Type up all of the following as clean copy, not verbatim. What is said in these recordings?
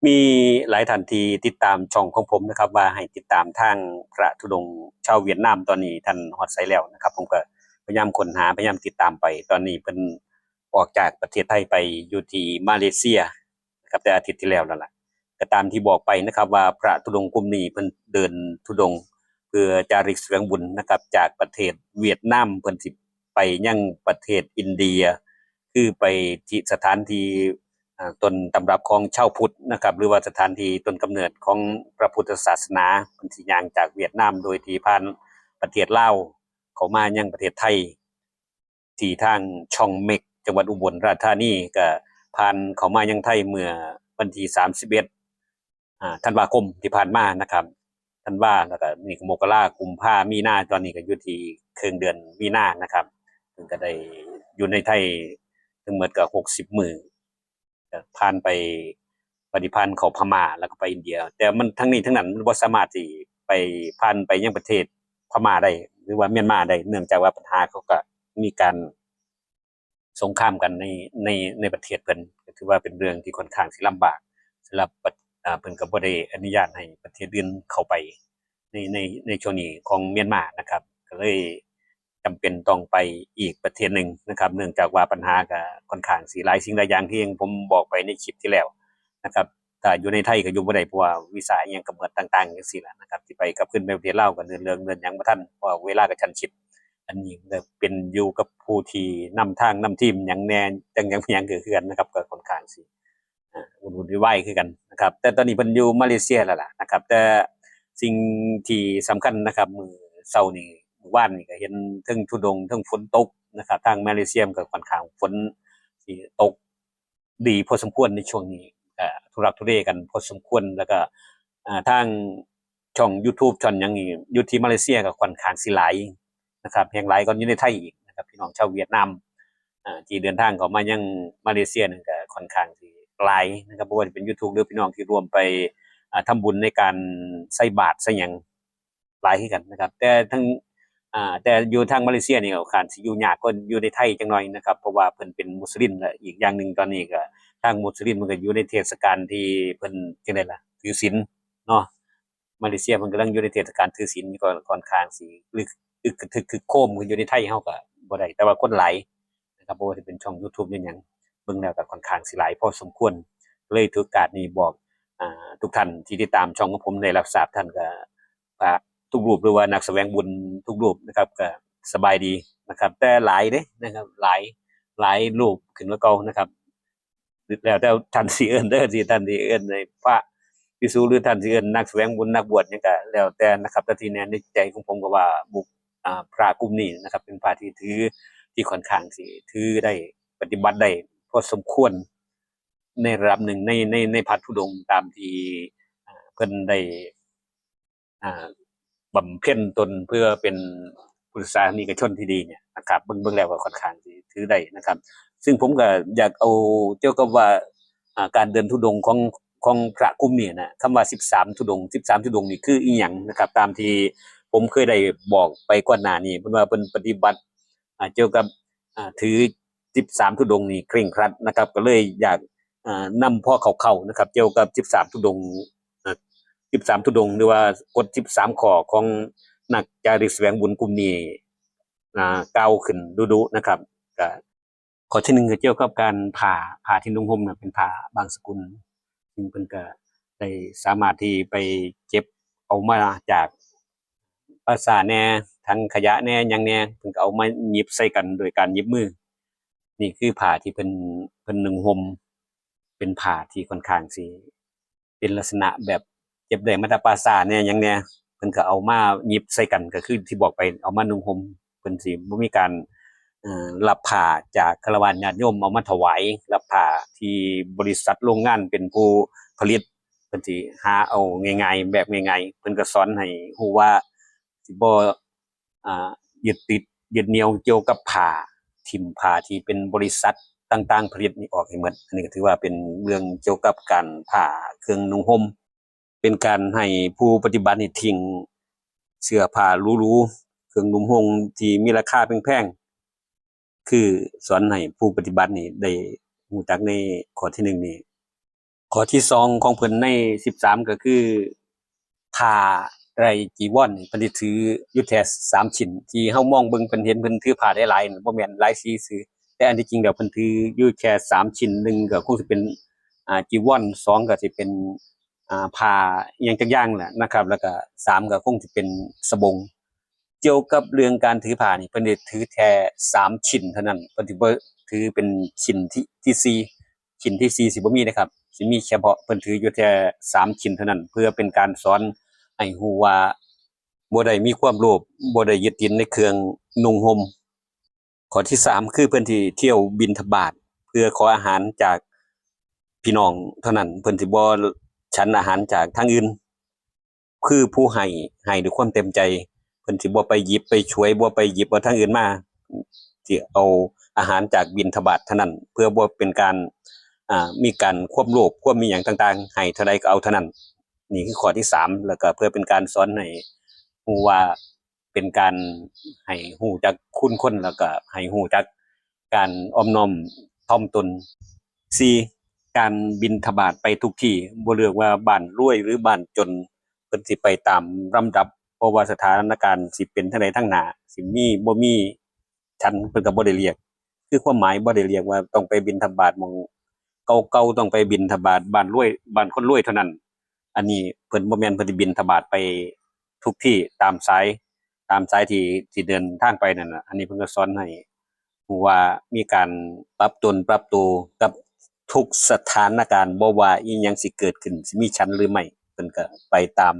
มีหลายท่านที่ติดตามช่องของผมนะครับว่าให้ติดตามทางพระธุดงค์ชาวเวียดนามตอนนี้ท่านฮอดไสแล้วนะครับผมก็พยายามค้นหาพยายามติดตามไปตอนนี้เพิ่นออกจากประเทศไทยไปอยู่ที่มาเลเซียนะครับแต่อาทิตย์ที่แล้วนั่นแหละก็ตามที่บอกไปนะครับว่าพระธุดงค์กลุ่มนี้เพิ่นเดินธุดงค์เพื่อจาริกแสวงบุญนะครับจากประเทศเวียดนามเพิ่นสิไปยังประเทศอินเดียคือไปที่สถานที่ต้นตำรับของชาวพุทธนะครับหรือว่าสถานที่ต้นกำเนิดของพระพุทธศาสนาเพิ่นสิย่างจากเวียดนามโดยที่ผ่านประเทศลาวเข้ามายังประเทศไทยที่ทางช่องเม็กจังหวัดอุบลราชธานีก็ผ่านเข้ามายังไทยเมื่อวันที่31ธันวาคมที่ผ่านมานะครับธันวาแล้วก็นี่มกราคมกุมภามีนาตอนนี้ก็อยู่ที่ครึ่งเดือนมีนานะครับเพิ่นก็ได้อยู่ในไทยทั้งหมดก็60มื้อผ่านไปปฏิพันธ์เขาพม่าแล้วก็ไปอินเดียแต่มันทั้งนี้ทั้งนั้นมันบ่สามารถที่ไปผ่านไปยังประเทศพม่าได้หรือว่าเมียนมาได้เนื่องจากว่าปัญหาเขาก็มีการสงครามกันในประเทศเพิ่นก็ถือว่าเป็นเรื่องที่ค่อนข้างสิลำบากสำหรับเพิ่นก็บ่ได้อนุญาตให้ประเทศอื่นเข้าไปในช่วงนี้ของเมียนมานะครับก็เลยจำเป็นต้องไปอีกประเทศหนึ่งนะครับเนื่องจากว่าปัญหาก็ค่อนข้างสิหลายสิ่งหลายอย่างที่ผมบอกไปในคลิปที่แล้วนะครับถ้าอยู่ในไทยก็อยู่บ่ได้เพราะว่าวีซ่าอิหยังกำหนดต่างๆจังซี่ล่ะนะครับสิไปกลับขึ้นไปประเทศลาวก็เดินเรื่องเดินหยังบ่ทันเพราะเวลากระชั้นชิดอันนี้ก็เป็นอยู่กับผู้ที่นำทางนำทีมหยังแน่จังหยังคือกันนะครับก็ค่อนข้างสิวุ่นวายคือกันนะครับแต่ตอนนี้เพิ่นอยู่มาเลเซียแล้วล่ะนะครับแต่สิ่งที่สำคัญนะครับมื้อเช้านี้มื้อวานนี่ก็เห็นเทิงธุดงค์เทิงฝนตกนะครับทางมาเลเซียก็ค่อนข้างฝนสิตกดีพอสมควรในช่วงนี้ทุรักทุเลกันพอสมควรแล้วก็ทางช่อง YouTube ช่องหยังนี่อยู่ที่มาเลเซียก็ค่อนข้างสิหลายนะครับแห่งหลายกว่าอยู่ในไทยอีกนะครับพี่น้องชาวเวียดนามที่เดินทางเข้ามายังมาเลเซียนั่นก็ค่อนข้างสิหลายนะครับบ่ว่าจะเป็น YouTube หรือพี่น้องที่รวมไปทำบุญในการใส่บาตรใส่หยังหลายคือกันนะครับแต่ทั้งแต่อยู่ทางมาเลเซียนี่ก็ค่อนข้างสิอยู่ยากกว่าอยู่ในไทยจังหน่อยนะครับเพราะว่าเพิ่นเป็นมุสลิมและอีกอย่างหนึ่งตอนนี้ก็ทางมุสลิมมันก็อยู่ในเทศกาลที่เพิ่นจังได๋ล่ะถือศีลเนาะมาเลเซียมันกำลังอยู่ในเทศกาลถือศีลก็ค่อนข้างสิอึกกระทึกคึกโครมคืออยู่ในไทยเฮาก็บ่ได้แต่ว่าคนหลายนะครับบ่ว่าสิเป็นช่อง YouTube หรือหยังเบิ่งแล้วก็ค่อนข้างสิหลายพอสมควรเลยถือโอกาสนี้บอกทุกท่านที่ติดตามช่องของผมได้รับทราบท่านก็ทุกรูปหรือว่านักแสวงบุญทุกรูปนะครับก็สบายดีนะครับแต่หลายเด้นะครับหลายรูปขึ้นมาเก่านะครับแล้วแต่ท่านสิเอิ้นเด้อที่ท่านสิเอิ้นในพระภิกษุหรือท่านสิเอิ้นนักแสวงบุญนักบวชหยังก็แล้วแต่นะครับแต่ที่แน่ในใจของผมก็ว่าบุคพระกลุ่มนี้นะครับเป็นพระที่ถือที่ค่อนข้างสิถือได้ปฏิบัติได้พอสมควรในระดับหนึ่งในพระธุดงค์ตามที่เพิ่นได้บำเพ็ญตนเพื่อเป็นพุทธศาสนิกชนที่ดีเนี่ยนะครับเบิ่งแล้วก็ค่อนข้างสิถือได้นะครับซึ่งผมก็อยากเอาเกี่ยวกับว่าการเดินธุดงค์ของพระกลุ่มนี้นะคำว่า13ธุดงค์13ธุดงค์นี่คืออีหยังนะครับตามที่ผมเคยได้บอกไปก่อนหน้านี้เพิ่นว่าเพิ่นปฏิบัติเกี่ยวกับถือ13ธุดงค์นี่เคร่งครัดนะครับก็เลยอยากนำพ่อเข้าๆนะครับเกี่ยวกับ13ธุดงค์13ธุดงค์หรือว่ากฎ13ข้อของนักจาริกแสวงบุญกลุ่มนี้กล่าวขึ้นดุๆนะครับก็ข้อที่1ก็เกี่ยวกับการผ่าที่นุ่งห่มน่ะเป็นผ้าบางสกุลซึ่งเพิ่นก็ได้สามารถที่ไปเก็บเอามาจากปราสาทแหน่ถังขยะแหน่หยังแหน่เพิ่นก็เอามาหยิบใส่กันโดยการหยิบมือนี่คือผ้าที่เพิ่นนุ่งห่มเป็นผ้าที่ค่อนข้างสิเป็นลักษณะแบบเก็บได้มาจากปราสาทแหน่หยังแหน่เพิ่นก็เอามาหยิบใส่กันก็คือที่บอกไปเอามานุ่งห่มเพิ่นสิบ่มีการรับผ้าจากฆราวาสญาติโยมเอามาถวายรับผ้าที่บริษัทโรงงานเป็นผู้ผลิตเพิ่นสิหาเอาง่ายๆแบบง่ายๆเพิ่นก็สอนให้ฮู้ว่าสิบ่ยึดติดยึดเหนี่ยวเกี่ยวกับผ้าทิ่มผ้าที่เป็นบริษัทต่างๆผลิตนี่ออกให้หมดอันนี้ก็ถือว่าเป็นเรื่องเกี่ยวกับการผ้าเครื่องนุ่งห่มเป็นการให้ผู้ปฏิบัตินี่ทิ้งเสื้อผ้าหรูๆเครื่องนุ่งห่มที่มีราคาแพงๆคือสอนให้ผู้ปฏิบัตินี่ได้รู้จักในข้อที่1นี่ ข้อที่สองของเพิ่นใน13ก็คือผ้าไรจีวรนี่เพิ่นสิถืออยู่แค่3ชิ้นที่เฮามองเบิ่งเพิ่นเห็นเพิ่นถือผ้าได้หลายนั่นบ่แม่นหลายสีซื่อแต่อันที่จริงแล้วเพิ่นถืออยู่แค่3ชิ้นหนึ่งก็คงสิเป็นจีวรสองก็สิเป็นผ้าอิหยังจักอย่างแหละนะครับแล้วก็สามก็คงสิเป็นสบงเกี่ยวกับเรื่องการถือผ้านี่เพิ่นได้ถือแค่3ชิ้นเท่านั้นเพิ่นสิบ่ถือเป็นชิ้นที่สี่ชิ้นที่สี่สิบ่มีนะครับสิมีเฉพาะเพิ่นถืออยู่แค่3ชิ้นเท่านั้นเพื่อเป็นการสอนให้ฮู้ว่าบ่ได้มีความโลภบ่ได้ยึดติดในเครื่องนุ่งห่มข้อที่สามคือเพิ่นที่เที่ยวบิณฑบาตเพื่อขออาหารจากพี่น้องเท่านั้นเพิ่นสิบ่ฉันอาหารจากทางอื่นคือผู้ให้ด้วยความเต็มใจเพิ่นสิบ่ไปหยิบไปฉวยบ่ไปหยิบเอาทางอื่นมาสิเอาอาหารจากบิณฑบาตเท่านั้นเพื่อบ่เป็นการมีการควบโลภควบมีหยังต่างๆให้เท่าใดก็เอาเท่านั้นนี่คือข้อที่สามแล้วก็เพื่อเป็นการสอนให้ฮู้ว่าเป็นการให้ฮู้จักคุณคนแล้วก็ให้ฮู้จักการอ้อมน้อมถ่อมตนสี่การบิณฑบาตไปทุกที่บ่เลือกว่าบ้านรวยหรือบ้านจนเพิ่นสิไปตามลำดับเพราะว่าสถานการณ์สิเป็นจังได๋ทั้งหน้าสิมีบ่มีฉันเพิ่นก็บ่ได้เรียกคือความหมายบ่ได้เรียกว่าต้องไปบิณฑบาตหม้องเก่าๆต้องไปบิณฑบาตบ้านรวยบ้านคนรวยเท่านั้นอันนี้เพิ่นบ่แม่นเพิ่นสิบิณฑบาตไปทุกที่ตามสายที่เดินทางไปนั่นน่ะอันนี้เพิ่นก็สอนให้รู้ว่ามีการปรับตนปรับตัวกับทุกสถานการณ์บ่ว่าอิหยังสิเกิดขึ้นสิมีฉันหรือไม่เพิ่นก็ไปตาม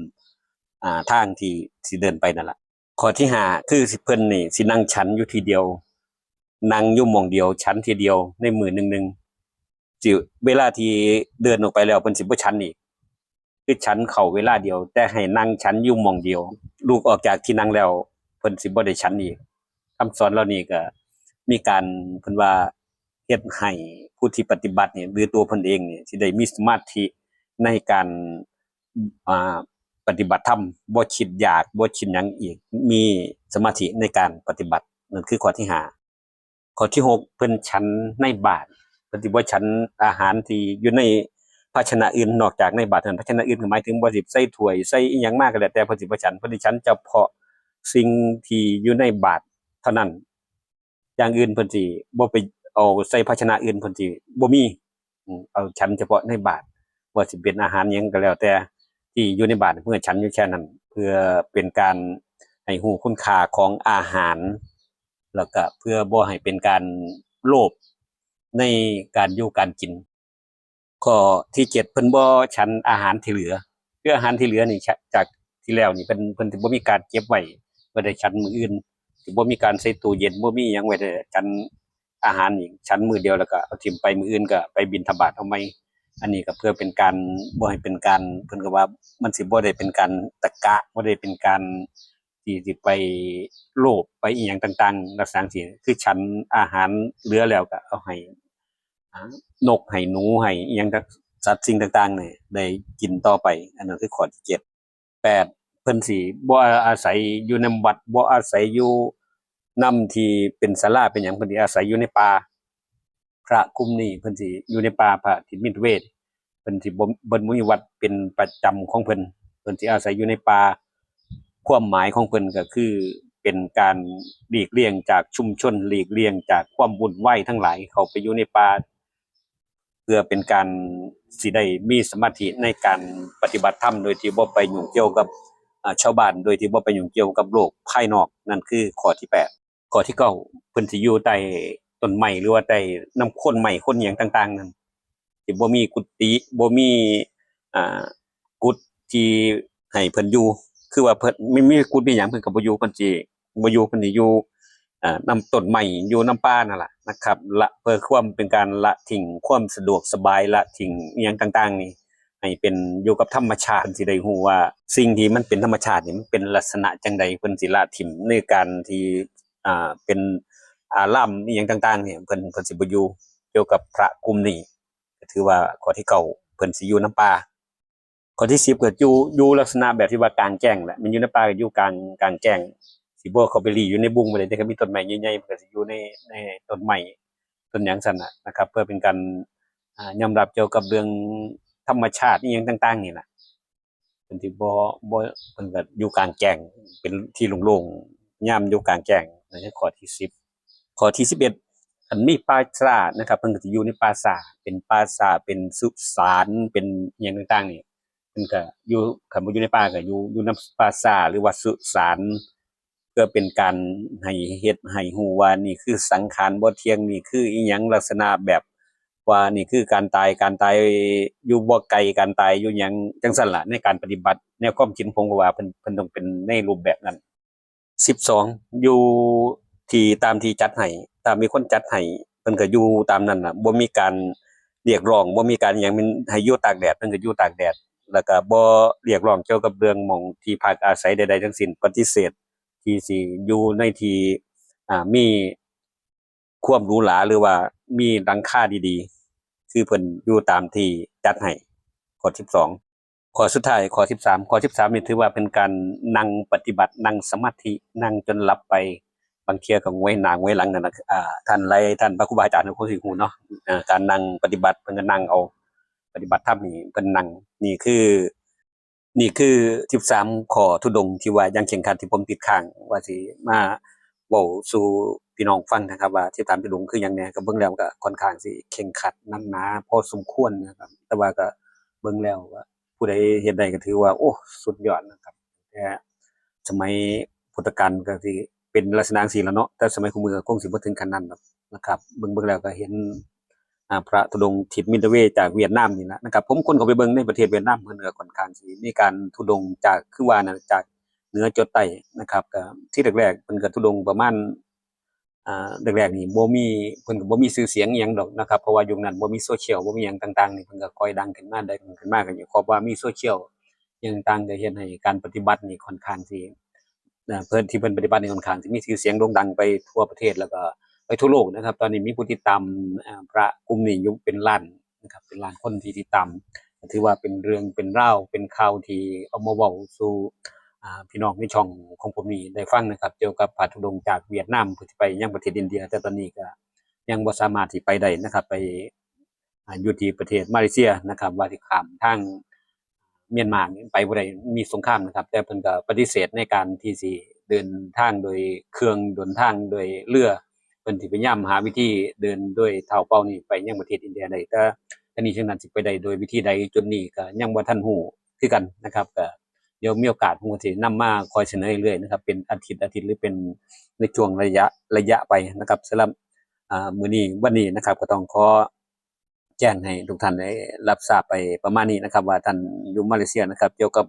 ทางที่สิเดินไปนั่นล่ะข้อที่ห้าคือสิเพิ่นนี่สินั่งฉันอยู่ทีเดียวนั่งอยู่หม้องเดียวฉันทีเดียวในมื้อหนึ่งๆสิเวลาที่เดินออกไปแล้วเพิ่นสิบ่ฉันอีกคือฉันเข้าเวลาเดียวแต่ให้นั่งฉันอยู่หม้องเดียวลูกออกจากที่นั่งแล้วเพิ่นสิบ่ได้ฉันอีกคำสอนเหล่านี้ก็มีการเพิ่นว่าเฮ็ดให้ผู้ที่ปฏิบัตินี่หรือตัวเพิ่นเองนี่สิได้มีสมาธิในการอ่า ปฏิบัติธรรมบ่คิดอยากบ่คิดหยังอีกมีสมาธิในการปฏิบัตินั่นคือข้อที่ห้าข้อที่หกเพิ่นฉันในบาตรเพิ่นสิบ่ฉันอาหารที่อยู่ในภาชนะอื่นนอกจากในบาตรเท่านั้นภาชนะอื่นก็หมายถึงบ่สิใส่ถ้วยใส่อิหยังมาก็แล้วแต่เพิ่นสิบ่ฉันเพิ่นสิฉันเฉพาะสิ่งที่อยู่ในบาตรเท่านั้นอย่างอื่นเพิ่นสิบ่ไปเอาใส่ภาชนะอื่นเพิ่นสิบ่มีเอาฉันเฉพาะในบาตรว่าสิเป็นอาหารหยังก็แล้วแต่ ที่อยู่ในบาทเพื่อฉันอยู่แค่นั้นเพื่อเป็นการให้หูคุณค่าของอาหารแล้วก็เพื่อบ่ให้เป็นการโลภในการอยู่การกินข้อที่7เพิ่นบ่ฉันอาหารที่เหลือคืออาหารที่เหลือนี่จากที่แล้วนี่เพิ่นสิบ่มีการเก็บไว้บ่ได้ฉันมื้ออื่นสิบ่มีการใส่ตู้เย็นบ่มีหยังไว้ได้ฉันอาหารนี่ฉันมื้อเดียวแล้วก็เอาทิ่มไปมื้ออื่นก็ไปบิณฑบาตเอาใหม่ อันนี้ก็เพื่อเป็นการบ่ให้เป็นการเพิ่นก็ว่ามันสิบ่ได้เป็นการตะกะบ่ได้เป็นการที่สิไปโลภไปอีหยังต่างๆลักษณะจั่งซี้คือฉันอาหารเหลือแล้วก็เอาให้นกให้หนูให้อีหยังสัตว์สิ่งต่างๆนี่ได้กินต่อไปอันนั้นคือข้อที่7 8เพิ่นสิบ่อาศัยอยู่ในวัดบ่อาศัยอยู่นำที่เป็นศาลาเป็นหยังเพิ่นสิอาศัยอยู่ในป่า พระกลุ่มนี้เพิ่นสิอยู่ในป่าพระทิมิตรเวทเพิ่นสิบ่มีวัดเป็นประจำของเพิ่นสิอาศัยอยู่ในป่าความหมายของเพิ่นก็คือเป็นการหลีกเลี่ยงจากชุมชนหลีกเลี่ยงจากความวุ่นวายทั้งหลายเข้าไปอยู่ในป่าเพื่อเป็นการสิได้มีสมาธิในการปฏิบัติธรรมโดยที่บ่ไปยุ่งเกี่ยวกับชาวบ้านโดยที่บ่ไปยุ่งเกี่ยวกับโลกภายนอกนั่นคือข้อที่8ข้อที่9เพิ่นสิอยู่ใต้ต้นไม้หรือว่าใต้น้ำข้นไม้ข้นหยังต่างๆนั่นสิบ่มีกุฏิบ่มีอ่ากุฏที่ให้เพิ่นอยู่คือว่าเพิ่นไม่มีกุฏมีหยังเพิ่นก็บ่อยู่เพิ่นสิบ่อยู่เพิ่นสิอยู่นำต้นไม้อยู่นำป่านั่นล่ะนะครับละเพื่อความเป็นการละทิ้งความสะดวกสบายละทิ้งอิหยังต่างๆนี่ให้เป็นอยู่กับธรรมชาติเพิ่นสิได้ฮู้ว่าสิ่งที่มันเป็นธรรมชาตินี่มันเป็นลักษณะจังใดเพิ่นสิละทิ้งในการที่เป็นอารามอีหยังต่างๆเนี่ยเพิ่นสิบ่อยู่เกี่ยวกับพระกลุ่มนี้ก็ถือว่าข้อที่เก้าเพิ่นสิอยู่นำป่าข้อที่10ก็อยู่ลักษณะแบบที่ว่ากลางแจ้งแหละมันอยู่ในป่าก็อยู่กลางแจ้งสิบ่เข้าไปหลีอยู่ในบุ้งบ่ได้แต่ก็มีต้นไม้ใหญ่ๆมันก็สิอยู่ในต้นไม้ต้นหยังซั่นน่ะนะครับเพื่อเป็นการยอมรับเกี่ยวกับเรื่อง ธรรมชาติอีหยังต่างๆนี่ล่ะเพิ่นสิบ่เพิ่นก็อยู่กลางแจ้งเป็นที่โล่งๆยามอยู่กลางแจ้งนั่นคือข้อที่10ข้อที่11อันมีปราสาทนะครับเพิ่นก็สิอยู่ในปราสาทเป็นปราสาทเป็นสุสานเป็นอิหยังต่างๆนี่เพิ่นก็อยู่คันบ่อยู่ในป่าก็อยู่นำปราสาทหรือว่าสุสานเพื่อเป็นการให้เฮ็ดให้ฮู้ว่านี่คือสังขารบ่เที่ยงนี่คืออิหยังลักษณะแบบว่านี่คือการตายอยู่บ่ไกลการตายอยู่หยังจังซั่นล่ะในการปฏิบัติแนวความคิดผมก็ว่าเพิ่นต้องเป็นในรูปแบบนั้น12อยู่ที่ตามที่จัดให้ถ้ามีคนจัดให้เพิ่นก็อยู่ตามนั้นน่ะบ่มีการเรียกร้องบ่มีการอิหยังมันให้อยู่ตากแดดเพิ่นก็อยู่ตากแดดแล้วก็บ่เรียกร้องเกี่ยวกับเรื่องหม้องที่พักอาศัยใดๆทั้งสิ้นปฏิเสธที่สิอยู่ในที่มีความหรูหราหรือว่ามีหลังคาดีๆคือเพิ่นอยู่ตามที่จัดให้ข้อ12ข้อสุดท้ายข้อ13นี่ถือว่าเป็นการนั่งปฏิบัตินั่งสมาธินั่งจนหลับไปบางเที่ยก็ง้วยหน้าง้วยหลังนั่นน่ะท่านพระครูบาอาจารย์เพิ่นคงสิฮู้เนาะการนั่งปฏิบัติเพิ่นก็นั่งเอาปฏิบัติธรรมนี่เพิ่นนั่งนี่คือ13ข้อธุดงค์ที่ว่าอย่างเคร่งครัดที่ผมติดค้างว่าสิมาเว้าสู่พี่น้องฟังนะครับว่า13ธุดงค์คือหยังแหน่ก็เบิ่งแล้วก็ค่อนข้างสิเคร่งครัดหนักหนาพอสมควรนะครับแต่ว่าก็เบิ่งแล้วว่าผู้ใดเฮ็ดได้ก็ถือว่าโอ้สุดยอดนะครับแต่สมัยพุทธกาลก็สิเป็นลักษณะจั่งซี้แหล้วเนาะแต่สมัยคุมื้อก็คงสิบ่ถึงขั้นนั้นดอกนะครับเบิ่งแล้วก็เห็นพระธุดงค์ทิศมิตรเวย์จากเวียดนามนี่แหละนะครับผมคนเข้าไปเบิ่งในประเทศเวียดนามเพิ่นก็ค่อนข้างสิมีการธุดงค์จากคือว่าน่ะจากเหนือจรดใต้นะครับก็ที่แรกๆเพิ่นก็ธุดงค์ประมาณแรกๆนี่บ่มีเพิ่นก็บ่มีชื่อเสียงอิหยังดอกนะครับเพราะว่ายุคนั้นบ่มีโซเชียลบ่มีหยังต่างๆนี่เพิ่นก็ค่อยดังขึ้นมาก็เพราะว่ามีโซเชียลอิหยังต่างๆก็เฮ็ดให้การปฏิบัตินี่ค่อนข้างสิเพิ่นปฏิบัตินี่ค่อนข้างสิมีชื่อเสียงโด่งดังไปทั่วประเทศแล้วก็ไปทั่วโลกนะครับตอนนี้มีผู้ติดตามพระกลุ่มนี้อยู่เป็นล้านนะครับเป็นล้านคนที่ติดตามถือว่าเป็นเรื่องเป็นราวเป็นข่าวที่เอามาเว้าสู่พี่น้องในช่องของผมนี่ได้ฟังนะครับเกี่ยวกับพระธุดงค์จากเวียดนามเพื่อสิไปยังประเทศอินเดียแต่ตอนนี้ก็ยังบ่สามารถสิไปได้นะครับไปอยู่ที่ประเทศมาเลเซียนะครับว่าสิข้ามทางเมียนมานี่ไปบ่ได้มีสงครามนะครับแต่เพิ่นก็ปฏิเสธในการที่สิเดินทางโดยเครื่องเดินทางโดยเรือเพิ่นสิพยายามหาวิธีเดินด้วยเท้าเปล่านี่ไปยังประเทศอินเดียได้แต่ทั้งนี้ทั้งนั้นสิไปได้โดยวิธีใดจุดนี้ก็ยังบ่ทันรู้คือกันนะครับก็เดี๋ยวมีโอกาสผมก็สินำมาคอยเสนอเรื่อยๆนะครับเป็นอาทิตย์หรือเป็นในช่วงระยะไปนะครับสำหรับมื้อนี้วันนี้นะครับก็ต้องขอแจ้งให้ทุกท่านได้รับทราบไปประมาณนี้นะครับว่าท่านอยู่มาเลเซียนะครับเกี่ยวกับ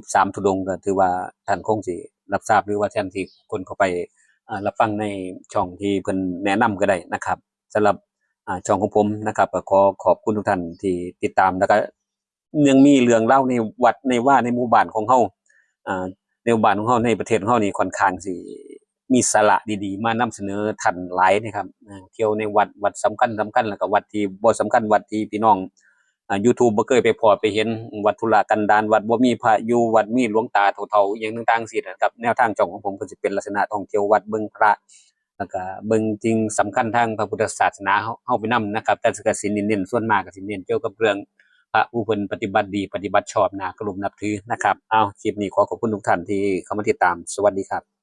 13ธุดงค์ก็ถือว่าท่านคงสิรับทราบหรือว่าท่านที่คนเข้าไปรับฟังในช่องที่เพิ่นแนะนำก็ได้นะครับสำหรับช่องของผมนะครับก็ขอขอบคุณทุกท่านที่ติดตามแล้วก็ยังมีเรื่องเล่าในวัดในว่าในหมู่บ้านของเฮาอ่าในหมู่บ้านของเฮาในประเทศของเฮานี่ค่อนข้างสิมีสาระดีๆมานำเสนอท่านหลายนะครับเที่ยวในวัดสำคัญแล้วก็วัดที่บ่สำคัญวัดที่พี่น้องYouTube บ่เคยไปพ้อไปเห็นวัดธุรกันดารวัดบ่มีพระอยู่วัดมีหลวงตาเฒ่าๆอิหยังต่างๆจั่งซี้นะครับแนวทางช่องของผมก็สิเป็นลักษณะท่องเที่ยววัดเบิ่งพระแล้วก็เบิ่งสิ่งสำคัญทางพระพุทธศาสนาเฮาไปนำนะครับแต่ก็สิเน้นส่วนมากก็สิเน้นเกี่ยวกับเรื่องพระผู้เพิ่นปฏิบัติดีปฏิบัติชอบน่าเคารพนับถือนะครับคลิปนี้ขอขอบคุณทุกท่านที่เข้ามาติดตามสวัสดีครับ